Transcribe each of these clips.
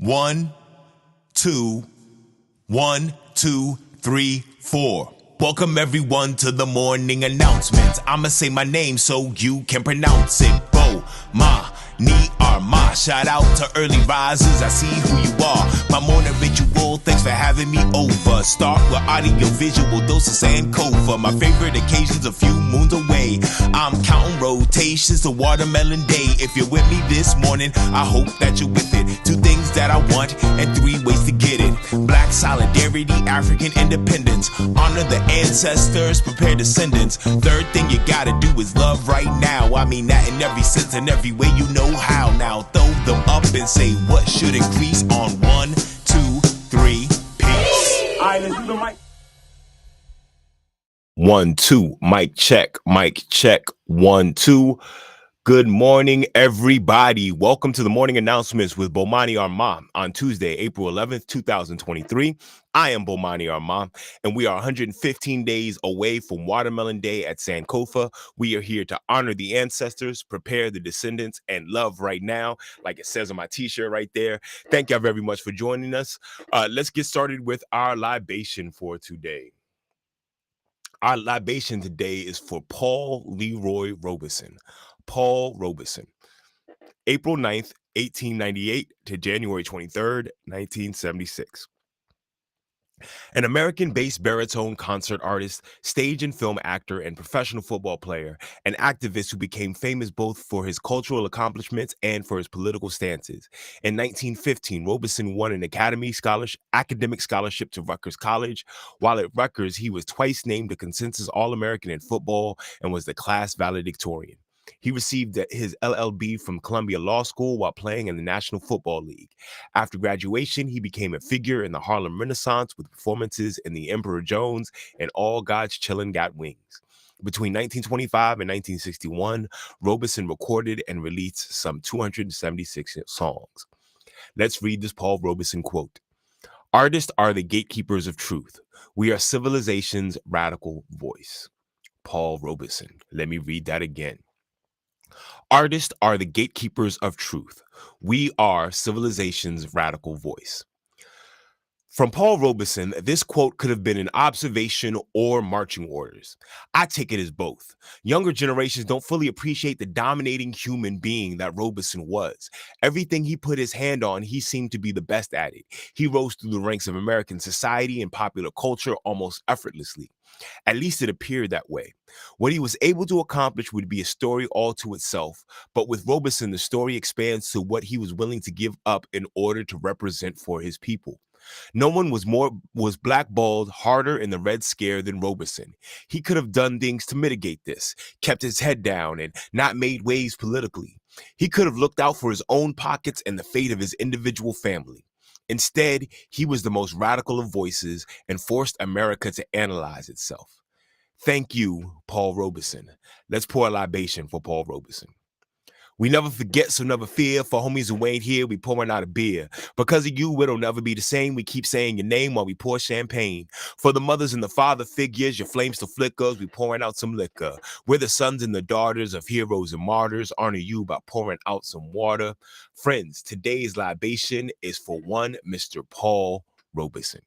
1, 2, 1, 2, 3, 4. Welcome everyone to the morning announcements. I'ma say my name so you can pronounce it. Bomani Armah. Shout out to early risers, I see who you are. My morning ritual, thanks for having me over. Start with audiovisual, dose of Sankofa. My favorite occasions a few moons away. I'm counting rotations to watermelon day. If you're with me this morning, I hope that you're with it. 2 things that I want and 3 ways to get it. Black solidarity, African independence. Honor the ancestors, prepare descendants. 3rd thing you gotta do is love right now. I mean that in every sense and every way you know how. Now throw them up and say what should increase on 1, 2, 3, peace. All right, let's do the mic. 1, 2, mic check, 1, 2. Good morning, everybody. Welcome to the morning announcements with Bomani Armah on Tuesday, April 11th, 2023. I am Bomani Armah, and we are 115 days away from Watermelon Day at Sankofa. We are here to honor the ancestors, prepare the descendants, and love right now, like it says on my t-shirt right there. Thank y'all very much for joining us. Let's get started with our libation for today. Our libation today is for Paul Leroy Robeson. Paul Robeson, April 9th, 1898 to January 23rd, 1976. An American-based baritone concert artist, stage and film actor, and professional football player, an activist who became famous both for his cultural accomplishments and for his political stances. In 1915, Robeson won an academic scholarship to Rutgers College. While at Rutgers, he was twice named a consensus All-American in football and was the class valedictorian. He received his LLB from Columbia Law School while playing in the National Football League. After graduation, he became a figure in the Harlem Renaissance with performances in The Emperor Jones and All God's Chillin' Got Wings. Between 1925 and 1961, Robeson recorded and released some 276 songs. Let's read this Paul Robeson quote. "Artists are the gatekeepers of truth. We are civilization's radical voice." Paul Robeson. Let me read that again. Artists are the gatekeepers of truth. We are civilization's radical voice. From Paul Robeson, this quote could have been an observation or marching orders. I take it as both. Younger generations don't fully appreciate the dominating human being that Robeson was. Everything he put his hand on, he seemed to be the best at it. He rose through the ranks of American society and popular culture almost effortlessly. At least it appeared that way. What he was able to accomplish would be a story all to itself, but with Robeson, the story expands to what he was willing to give up in order to represent for his people. No one was blackballed harder in the Red Scare than Robeson. He could have done things to mitigate this, kept his head down, and not made waves politically. He could have looked out for his own pockets and the fate of his individual family. Instead, he was the most radical of voices and forced America to analyze itself. Thank you, Paul Robeson. Let's pour a libation for Paul Robeson. We never forget, so never fear. For homies who ain't here, we pouring out a beer. Because of you, it'll never be the same. We keep saying your name while we pour champagne. For the mothers and the father figures, your flames to flickers, we pouring out some liquor. We're the sons and the daughters of heroes and martyrs. Honor you by pouring out some water. Friends, today's libation is for one Mr. Paul Robeson.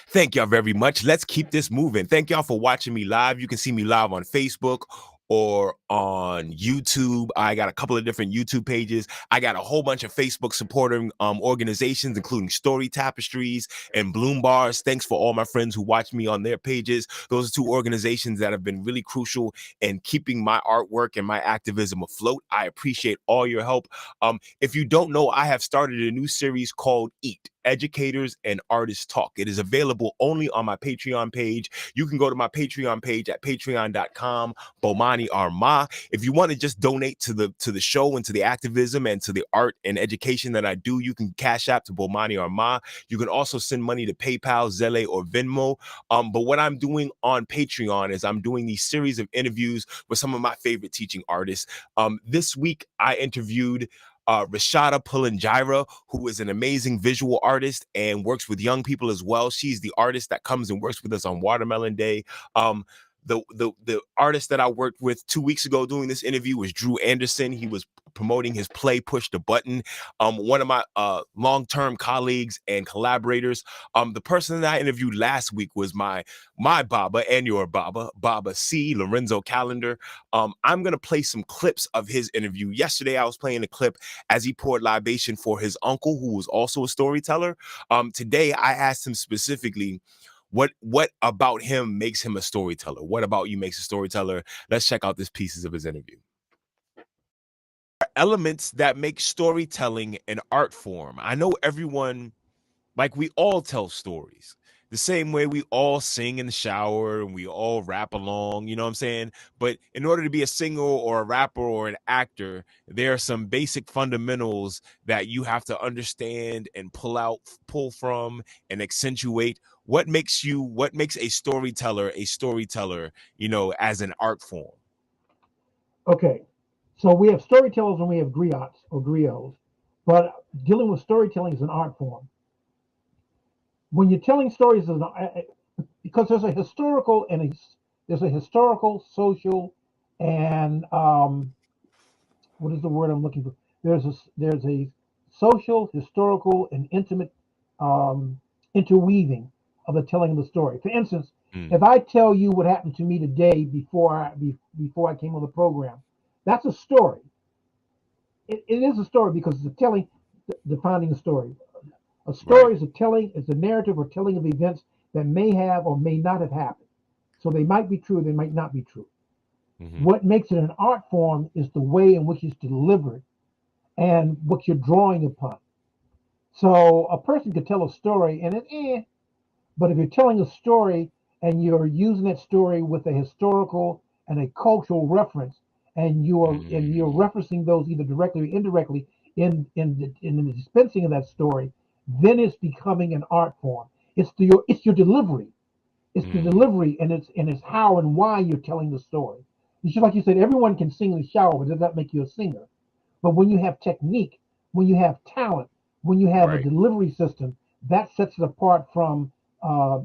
Thank y'all very much. Let's keep this moving. Thank y'all for watching me live. You can see me live on Facebook or on YouTube. I got a couple of different YouTube pages. I got a whole bunch of Facebook supporting organizations, including Story Tapestries and Bloom Bars. Thanks for all my friends who watch me on their pages. Those are 2 organizations that have been really crucial in keeping my artwork and my activism afloat. I appreciate all your help. If you don't know, I have started a new series called Eat, Educators and Artists Talk. It is available only on my Patreon page. You can go to my Patreon page at patreon.com, Bomani Armah. If you want to just donate to the show and to the activism and to the art and education that I do, you can cash app to Bomani Armah. You can also send money to PayPal, Zelle, or Venmo. But what I'm doing on Patreon is I'm doing these series of interviews with some of my favorite teaching artists. This week, I interviewed Rashada Pulanjira, who is an amazing visual artist and works with young people as well. She's the artist that comes and works with us on Watermelon Day. The artist that I worked with 2 weeks ago doing this interview was Drew Anderson. He was promoting his play Push the Button. One of my long-term colleagues and collaborators. The person that I interviewed last week was my Baba and your Baba C, Lorenzo Calendar. I'm gonna play some clips of his interview. Yesterday, I was playing a clip as he poured libation for his uncle, who was also a storyteller. Today, I asked him specifically, what about him makes him a storyteller? What about you makes a storyteller? Let's check out this pieces of his interview. Elements that make storytelling an art form. I know everyone, like, we all tell stories the same way. We all sing in the shower and we all rap along, you know what I'm saying? But in order to be a singer or a rapper or an actor, there are some basic fundamentals that you have to understand and pull from and accentuate. What makes a storyteller, you know, as an art form? Okay, so we have storytellers and we have griots or griots, but dealing with storytelling is an art form. When you're telling stories, because there's a historical and social, and what is the word I'm looking for? There's a social, historical, and intimate interweaving of the telling of the story. For instance, if I tell you what happened to me today before I came on the program, that's a story. It is a story because it's a telling, defining a story. A story is a narrative or telling of events that may have or may not have happened. So they might be true, they might not be true. What makes it an art form is the way in which it's delivered and what you're drawing upon. So a person could tell a story and but if you're telling a story and you're using that story with a historical and a cultural reference, and you're referencing those either directly or indirectly in the dispensing of that story, then it's becoming an art form. It's your delivery. It's the delivery, and it's how and why you're telling the story. It's just like you said, everyone can sing in the shower, but does that make you a singer? But when you have technique, when you have talent, when you have a delivery system, that sets it apart from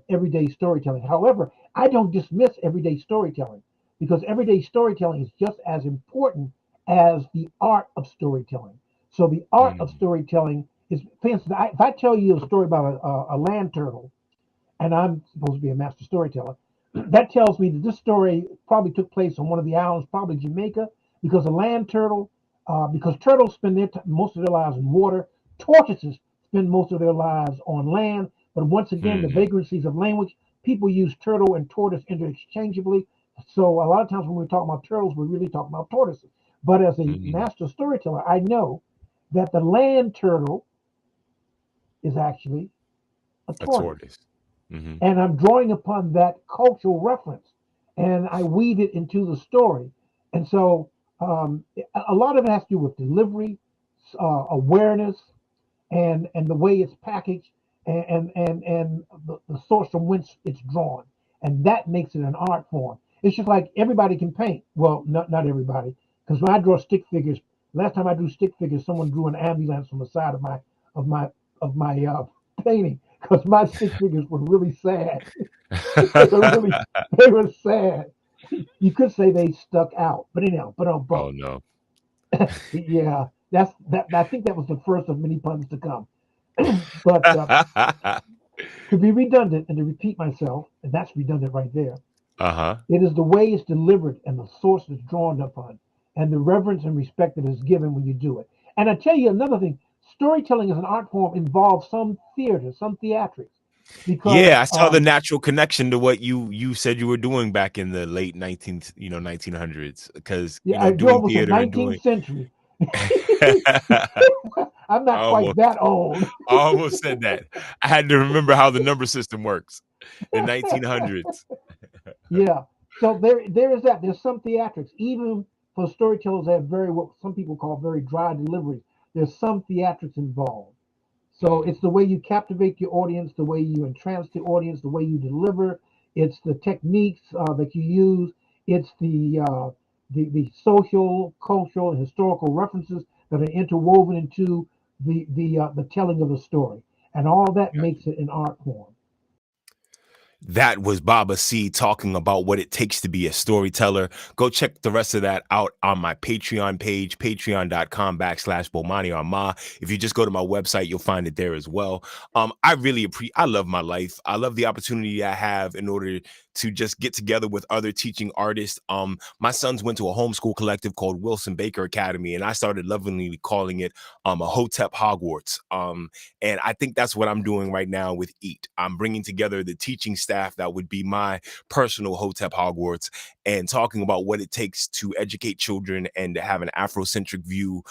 everyday storytelling. However, I don't dismiss everyday storytelling because everyday storytelling is just as important as the art of storytelling. So the art of storytelling is, for instance, if I tell you a story about a land turtle, and I'm supposed to be a master storyteller, that tells me that this story probably took place on one of the islands, probably Jamaica, because a land turtle, because turtles spend most of their lives in water, tortoises spend most of their lives on land. But once again, the vagrancies of language, people use turtle and tortoise interchangeably. So a lot of times when we're talking about turtles, we're really talking about tortoises. But as a master storyteller, I know that the land turtle is actually a tortoise. And I'm drawing upon that cultural reference, and I weave it into the story. And so a lot of it has to do with delivery, awareness, and the way it's packaged, and the source from whence it's drawn, and that makes it an art form. It's just like everybody can paint. Well, not everybody, because when I draw stick figures, last time I drew stick figures, someone drew an ambulance from the side of my of my painting because my stick figures were really sad. They were sad. You could say they stuck out, but anyhow, Oh no. yeah, I think that was the first of many puns to come. But to be redundant and to repeat myself, and that's redundant right there. It is the way it's delivered and the source it's drawn upon, and the reverence and respect that is given when you do it. And I tell you another thing: storytelling as an art form involves some theater, some theatrics, because Yeah, I saw the natural connection to what you said you were doing back in the late 1900s, because I doing almost said theater and 19th doing century. I I'm not quite almost that old. I almost said that. I had to remember how the number system works. The 1900s. Yeah. So there is that. There's some theatrics, even for storytellers that have very what some people call very dry deliveries. There's some theatrics involved. So it's the way you captivate your audience, the way you entrance the audience, the way you deliver. It's the techniques that you use. It's the social, cultural, and historical references that are interwoven into the telling of the story, and all that makes it an art form. That was Baba C talking about what it takes to be a storyteller. Go check the rest of that out on my Patreon page, patreon.com/Bomani Armah. If you just go to my website, you'll find it there as well. I love my life. I love the opportunity I have in order to just get together with other teaching artists. My sons went to a homeschool collective called Wilson Baker Academy, and I started lovingly calling it a Hotep Hogwarts. And I think that's what I'm doing right now with EAT. I'm bringing together the teaching staff that would be my personal Hotep Hogwarts and talking about what it takes to educate children and to have an Afrocentric view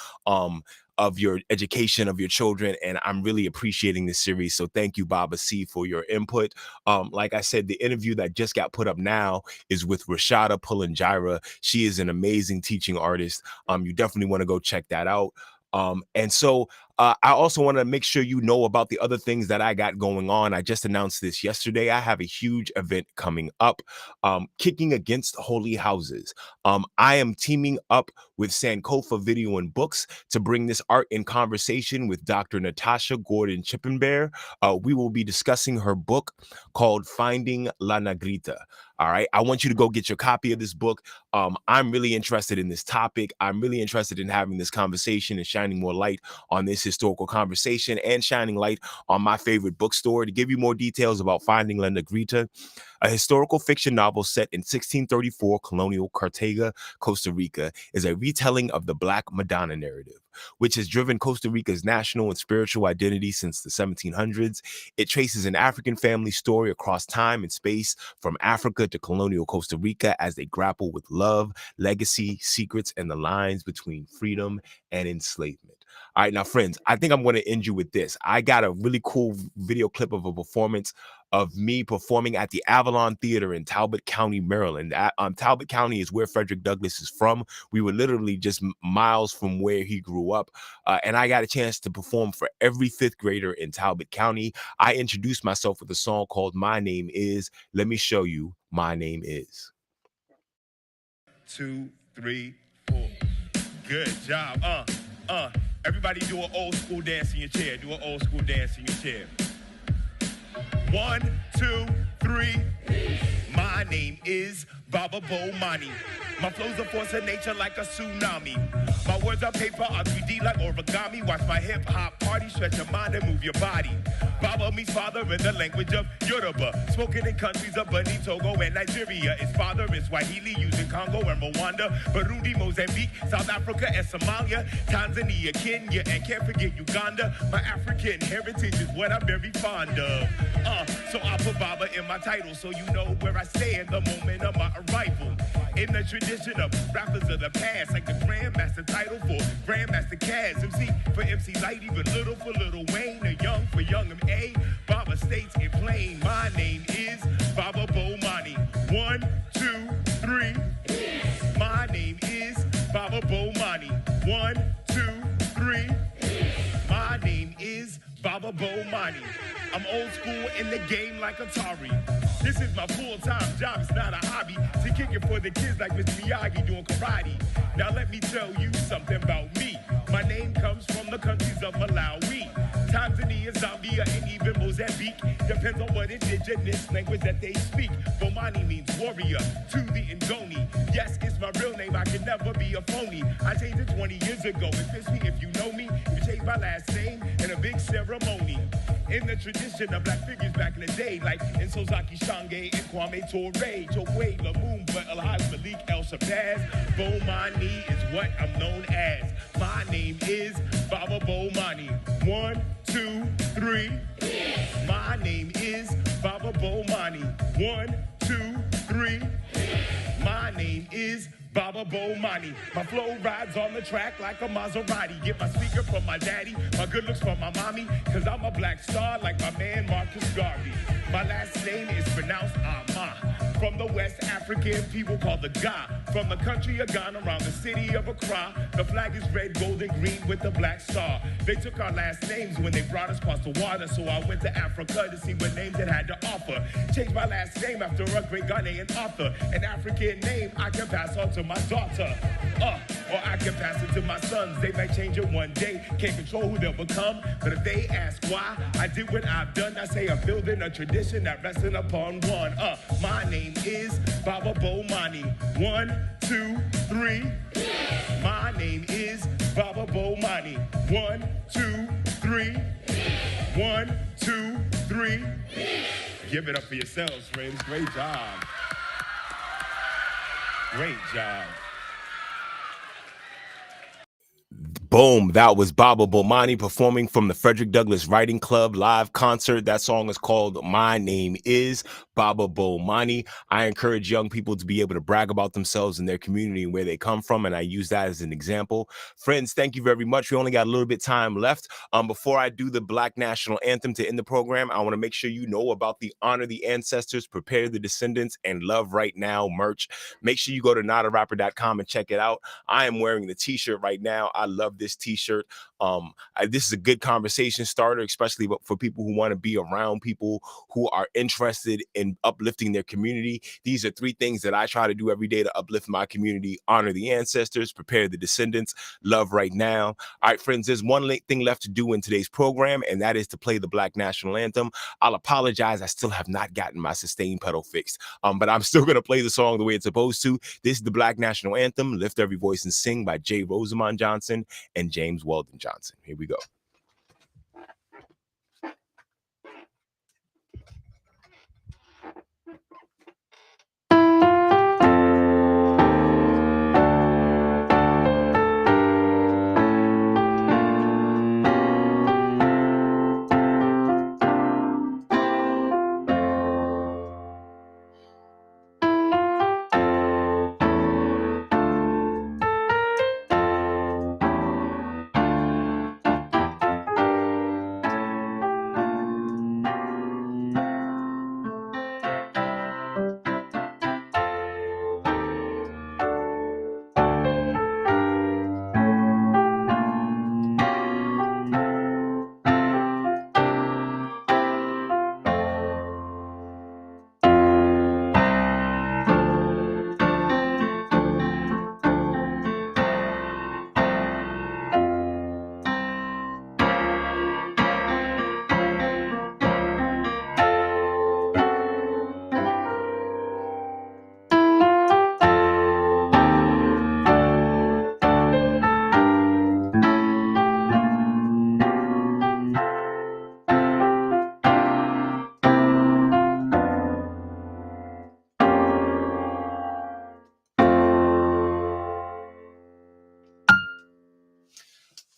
of your education of your children. And I'm really appreciating this series. So thank you, Baba C, for your input. Like I said, the interview that just got put up now is with Rashada Pulanjira. She is an amazing teaching artist. You definitely want to go check that out. And so I also want to make sure you know about the other things that I got going on. I just announced this yesterday. I have a huge event coming up, Kicking Against Holy Houses. I am teaming up with Sankofa Video and Books to bring this art in conversation with Dr. Natasha Gordon-Chimembere. We will be discussing her book called Finding La Negrita. All right. I want you to go get your copy of this book. I'm really interested in this topic. I'm really interested in having this conversation and shining more light on this historical conversation and shining light on my favorite bookstore. To give you more details about Finding La Negrita, a historical fiction novel set in 1634 colonial Cartagena, Costa Rica, is a retelling of the Black Madonna narrative, which has driven Costa Rica's national and spiritual identity since the 1700s. It traces an African family story across time and space, from Africa to colonial Costa Rica, as they grapple with love, legacy, secrets, and the lines between freedom and enslavement. All right, now, friends, I think I'm going to end you with this. I got a really cool video clip of a performance of me performing at the Avalon Theater in Talbot County, Maryland. Talbot County is where Frederick Douglass is from. We were literally just miles from where he grew up. And I got a chance to perform for every fifth grader in Talbot County. I introduced myself with a song called My Name Is. Let me show you My Name Is. 2, 3, 4. Good job. Everybody do an old school dance in your chair. Do an old school dance in your chair. 1, 2, 3. My name is Baba Bomani. My flow's a force of nature like a tsunami. My words on paper are 3D like origami. Watch my hip-hop party, stretch your mind and move your body. Baba means father in the language of Yoruba, spoken in countries of Benin, Togo, and Nigeria. Its father is Swahili, used in Congo and Rwanda, Burundi, Mozambique, South Africa, and Somalia, Tanzania, Kenya, and can't forget Uganda. My African heritage is what I'm very fond of. So I put Baba in my title so you know where I stand the moment of my arrival. In the tradition of rappers of the past, like the Grandmaster title for Grandmaster Kaz, MC for MC Light, even Little for Little Wayne, or Young for Young M.A. Baba states in plain, my name is Baba Bomani. 1, 2, 3. My name is Baba Bomani. 1, 2, 3. My name is Baba Bomani. I'm old school in the game like Atari. This is my full-time job, it's not a hobby. To kick it for the kids like Mr. Miyagi doing karate. Now let me tell you something about me. My name comes from the countries of Malawi, Tanzania, Zambia, and even Mozambique. Depends on what indigenous language that they speak. Bomani means warrior to the Ngoni. Yes, it's my real name, I can never be a phony. I changed it 20 years ago. It fits me if you know me. You change my last name in a big ceremony. In the tradition of black figures back in the day, like in Sozaki Shange and Kwame Ture, Chokwe, Lumumba, El-Haj, Malik, El Shabazz. Bomani is what I'm known as. My name is Baba Bomani. 1, 2, 3. My name is Baba Bomani. 1, 2, 3. My name is Baba Bomani. My flow rides on the track like a Maserati. Get my speaker from my daddy, my good looks from my mommy, cause I'm a black star like my man Marcus Garvey. My last name is pronounced Armah. From the West African people called the Ga. From the country of Ghana around the city of Accra. The flag is red, gold, and green with the black star. They took our last names when they brought us across the water. So I went to Africa to see what names it had to offer. Changed my last name after a great Ghanaian author. An African name I can pass on to my daughter. Or I can pass it to my sons. They might change it one day. Can't control who they'll become. But if they ask why I did what I've done, I say I'm building a tradition that resting upon one. My name is Baba Bomani. 1, 2, 3. My name is Baba Bomani. 1, 2, 3. 1, 2, 3. Give it up for yourselves, friends. Great job. Great job. Boom, that was Baba Bomani performing from the Frederick Douglass Writing Club live concert. That song is called My Name Is Baba Bomani. I encourage young people to be able to brag about themselves and their community and where they come from, and I use that as an example. Friends, thank you very much. We only got a little bit time left. Before I do the Black National Anthem to end the program, I want to make sure you know about the Honor the Ancestors, Prepare the Descendants, and Love Right Now merch. Make sure you go to notarapper.com and check it out. I am wearing the t-shirt right now. I love this t-shirt. This is a good conversation starter, especially for people who want to be around people who are interested in uplifting their community. These are 3 things that I try to do every day to uplift my community: honor the ancestors, prepare the descendants, love right now. All right, friends, there's one thing left to do in today's program, and that is to play the Black National Anthem. I'll apologize. I still have not gotten my sustain pedal fixed, but I'm still going to play the song the way it's supposed to. This is the Black National Anthem, Lift Every Voice and Sing by J. Rosamond Johnson and James Weldon Johnson. Here we go.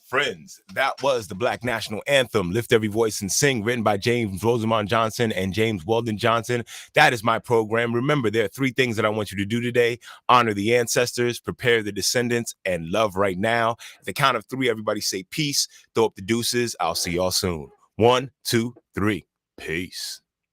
Friends, that was the Black National Anthem, Lift Every Voice and Sing, written by James Rosamond Johnson and James Weldon Johnson. That is my program. Remember, there are 3 things that I want you to do today: honor the ancestors, prepare the descendants, and love right now. At the count of 3, everybody say peace. Throw up the deuces. I'll see y'all soon. 1, 2, 3. Peace.